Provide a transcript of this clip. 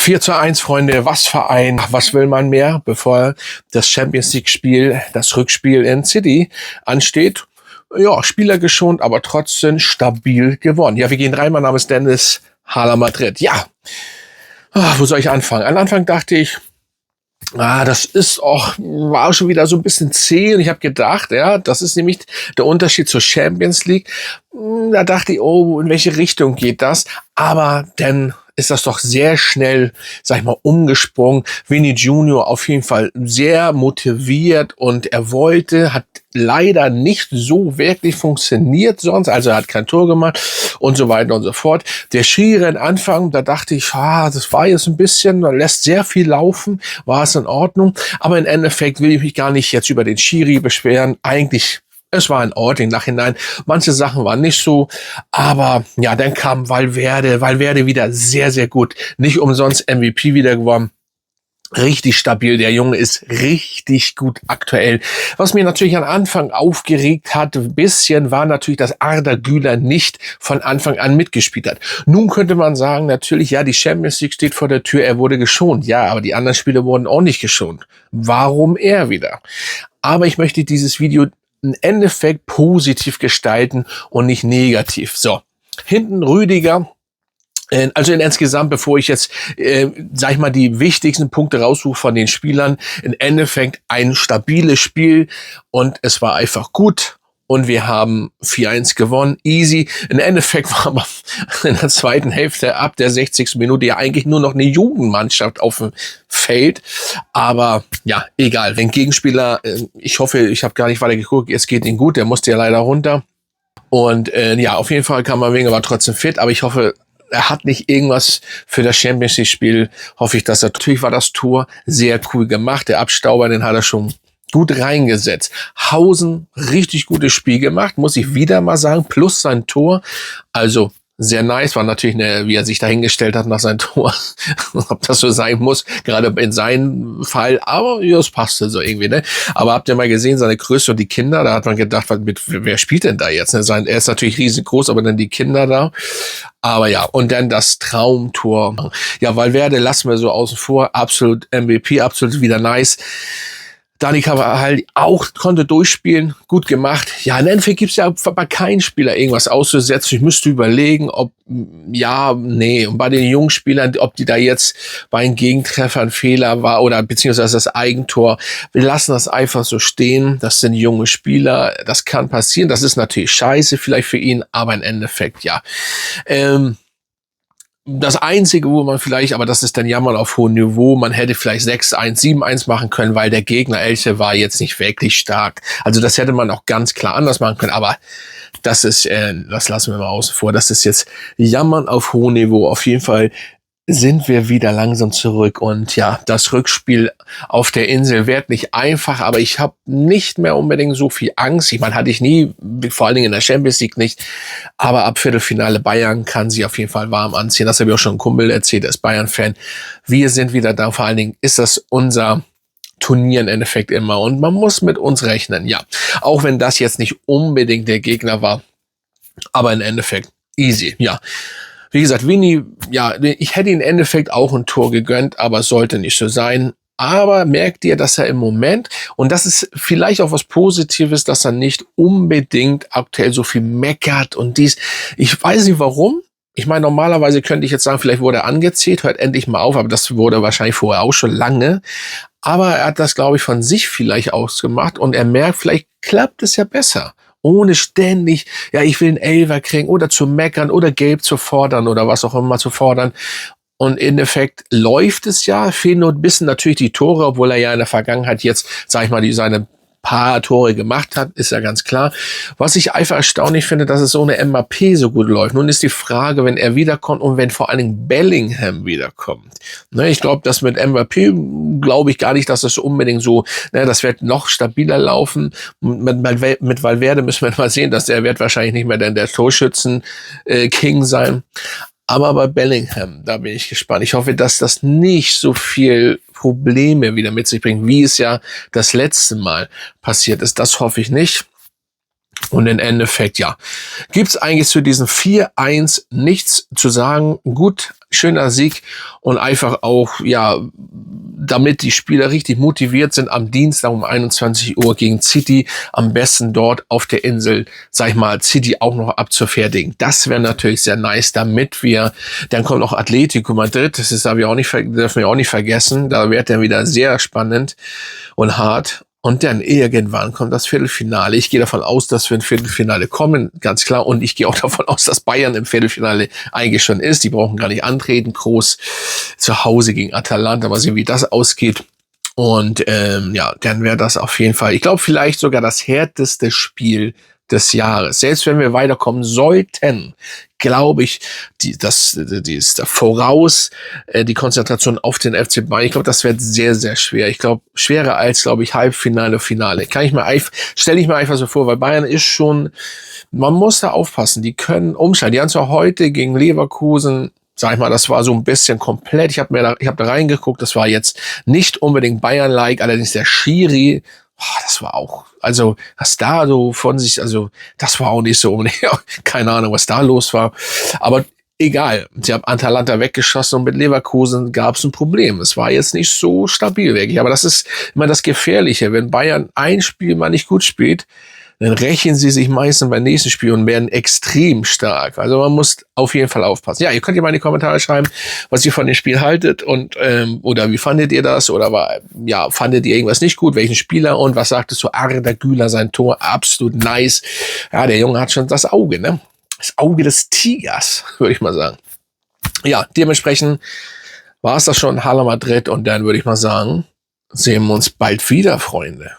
4:1, Freunde, was Verein, was will man mehr, bevor das Champions League-Spiel, das Rückspiel in City ansteht. Ja, Spieler geschont, aber trotzdem stabil gewonnen. Ja, wir gehen rein, mein Name ist Dennis, Hala Madrid. Ja, wo soll ich anfangen? Am Anfang dachte ich, das war schon wieder so ein bisschen zäh und ich habe gedacht, ja, das ist nämlich der Unterschied zur Champions League. Da dachte ich, oh, in welche Richtung geht das? Aber dann ist das doch sehr schnell, sag ich mal, umgesprungen. Vinny Junior auf jeden Fall sehr motiviert und hat leider nicht so wirklich funktioniert sonst, also er hat kein Tor gemacht und so weiter und so fort. Der Schiri Anfang, da dachte ich, das war jetzt ein bisschen, da lässt sehr viel laufen, war es in Ordnung, aber im Endeffekt will ich mich gar nicht jetzt über den Schiri beschweren, eigentlich es war in Ordnung im Nachhinein. Manche Sachen waren nicht so. Aber ja, dann kam Valverde. Valverde wieder sehr, sehr gut. Nicht umsonst MVP wieder gewonnen. Richtig stabil. Der Junge ist richtig gut aktuell. Was mir natürlich am Anfang aufgeregt hat, ein bisschen, war natürlich, dass Arda Güler nicht von Anfang an mitgespielt hat. Nun könnte man sagen, natürlich, ja, die Champions League steht vor der Tür. Er wurde geschont. Ja, aber die anderen Spieler wurden auch nicht geschont. Warum er wieder? Aber ich möchte dieses Video im Endeffekt positiv gestalten und nicht negativ. So, hinten Rüdiger. Also insgesamt, bevor ich jetzt, sag ich mal, die wichtigsten Punkte raussuche von den Spielern, im Endeffekt ein stabiles Spiel und es war einfach gut. Und wir haben 4:1 gewonnen, easy. Im Endeffekt war aber in der zweiten Hälfte ab der 60. Minute ja eigentlich nur noch eine Jugendmannschaft auf dem Feld. Aber ja, egal. Wenn Gegenspieler, ich hoffe, ich habe gar nicht weiter geguckt, es geht ihm gut, der musste ja leider runter. Und ja, auf jeden Fall Camavinga war trotzdem fit, aber ich hoffe, er hat nicht irgendwas für das Champions League-Spiel. Hoffe ich, dass natürlich war das Tor sehr cool gemacht. Der Abstauber, den hat er schon gut reingesetzt. Hausen, richtig gutes Spiel gemacht, muss ich wieder mal sagen, plus sein Tor. Also sehr nice, war natürlich, wie er sich dahingestellt hat nach seinem Tor. Ob das so sein muss, gerade in seinem Fall. Aber ja, es passte so irgendwie, ne? Aber habt ihr mal gesehen, seine Größe und die Kinder, da hat man gedacht, wer spielt denn da jetzt? Ne? Er ist natürlich riesengroß, aber dann die Kinder da. Aber ja, und dann das Traumtor. Ja, Valverde lassen wir so außen vor. Absolut MVP, absolut wieder nice. Dani Carvajal auch konnte durchspielen, gut gemacht. Ja, im Endeffekt gibt's ja bei keinem Spieler irgendwas auszusetzen. Ich müsste überlegen, und bei den jungen Spielern, ob die da jetzt bei einem Gegentreffer ein Fehler war oder beziehungsweise das Eigentor. Wir lassen das einfach so stehen. Das sind junge Spieler, das kann passieren. Das ist natürlich scheiße vielleicht für ihn, aber im Endeffekt, ja. Das Einzige, wo man vielleicht, aber das ist dann Jammern auf hohem Niveau, man hätte vielleicht 6:1, 7:1 machen können, weil der Gegner Elche war jetzt nicht wirklich stark. Also das hätte man auch ganz klar anders machen können, aber das lassen wir mal außen vor. Das ist jetzt Jammern auf hohem Niveau. Auf jeden Fall sind wir wieder langsam zurück und ja, das Rückspiel auf der Insel wird nicht einfach, aber ich habe nicht mehr unbedingt so viel Angst. Ich meine, hatte ich nie, vor allen Dingen in der Champions League nicht, aber ab Viertelfinale Bayern kann sie auf jeden Fall warm anziehen. Das habe ich auch schon einem Kumpel erzählt, der ist Bayern-Fan. Wir sind wieder da, vor allen Dingen ist das unser Turnier im Endeffekt immer und man muss mit uns rechnen, ja. Auch wenn das jetzt nicht unbedingt der Gegner war, aber im Endeffekt easy, ja. Wie gesagt, Vinny, ja, ich hätte ihm im Endeffekt auch ein Tor gegönnt, aber es sollte nicht so sein. Aber merkt ihr, dass er im Moment, und das ist vielleicht auch was Positives, dass er nicht unbedingt aktuell so viel meckert und dies. Ich weiß nicht warum. Ich meine, normalerweise könnte ich jetzt sagen, vielleicht wurde er angezählt, hört endlich mal auf, aber das wurde wahrscheinlich vorher auch schon lange. Aber er hat das, glaube ich, von sich vielleicht ausgemacht und er merkt, vielleicht klappt es ja besser. Ohne ständig, ja, ich will einen Elfer kriegen oder zu meckern oder gelb zu fordern oder was auch immer zu fordern. Und im Endeffekt läuft es ja, fehlen nur ein bisschen natürlich die Tore, obwohl er ja in der Vergangenheit jetzt, sag ich mal, seine paar Tore gemacht hat, ist ja ganz klar. Was ich einfach erstaunlich finde, dass es ohne Mbappé so gut läuft. Nun ist die Frage, wenn er wiederkommt und wenn vor allen Dingen Bellingham wiederkommt. Ne, ich glaube, dass mit Mbappé, glaube ich gar nicht, dass das unbedingt so, das wird noch stabiler laufen. Mit Valverde müssen wir mal sehen, dass er wird wahrscheinlich nicht mehr der Torschützen-King sein. Aber bei Bellingham, da bin ich gespannt. Ich hoffe, dass das nicht so viel Probleme wieder mit sich bringt, wie es ja das letzte Mal passiert ist. Das hoffe ich nicht. Und im Endeffekt, ja, gibt's eigentlich zu diesem 4-1 nichts zu sagen. Gut, schöner Sieg und einfach auch, ja, damit die Spieler richtig motiviert sind, am Dienstag um 21 Uhr gegen City, am besten dort auf der Insel, sag ich mal, City auch noch abzufertigen. Das wäre natürlich sehr nice, damit wir, dann kommt noch Atletico Madrid, das ist, dürfen wir auch nicht vergessen, da wird dann wieder sehr spannend und hart. Und dann irgendwann kommt das Viertelfinale. Ich gehe davon aus, dass wir ein Viertelfinale kommen, ganz klar. Und ich gehe auch davon aus, dass Bayern im Viertelfinale eigentlich schon ist. Die brauchen gar nicht antreten. Groß zu Hause gegen Atalanta. Mal sehen, wie das ausgeht. Und ja, dann wäre das auf jeden Fall, ich glaube, vielleicht sogar das härteste Spiel des Jahres. Selbst wenn wir weiterkommen sollten, glaube ich, die ist da voraus, die Konzentration auf den FC Bayern. Ich glaube, das wird sehr, sehr schwer. Ich glaube, schwerer als, glaube ich, Halbfinale, Finale. Stelle ich mir einfach so vor, weil Bayern ist schon, man muss da aufpassen. Die können umschalten. Die haben zwar heute gegen Leverkusen, sag ich mal, das war so ein bisschen komplett. Ich habe da reingeguckt. Das war jetzt nicht unbedingt Bayern-like, allerdings der Schiri. Das war auch, also, was da so von sich, also, das war auch nicht so, keine Ahnung, was da los war. Aber egal, sie haben Atalanta weggeschossen und mit Leverkusen gab es ein Problem. Es war jetzt nicht so stabil wirklich. Aber das ist immer das Gefährliche. Wenn Bayern ein Spiel mal nicht gut spielt, dann rächen sie sich meistens beim nächsten Spiel und werden extrem stark. Also man muss auf jeden Fall aufpassen. Ja, ihr könnt ja mal in die Kommentare schreiben, was ihr von dem Spiel haltet und oder wie fandet ihr das? Oder ja, fandet ihr irgendwas nicht gut? Welchen Spieler? Und was sagtest du? Arda Güler, sein Tor, absolut nice. Ja, der Junge hat schon das Auge, ne? Das Auge des Tigers, würde ich mal sagen. Ja, dementsprechend war es das schon, Hala Madrid. Und dann würde ich mal sagen, sehen wir uns bald wieder, Freunde.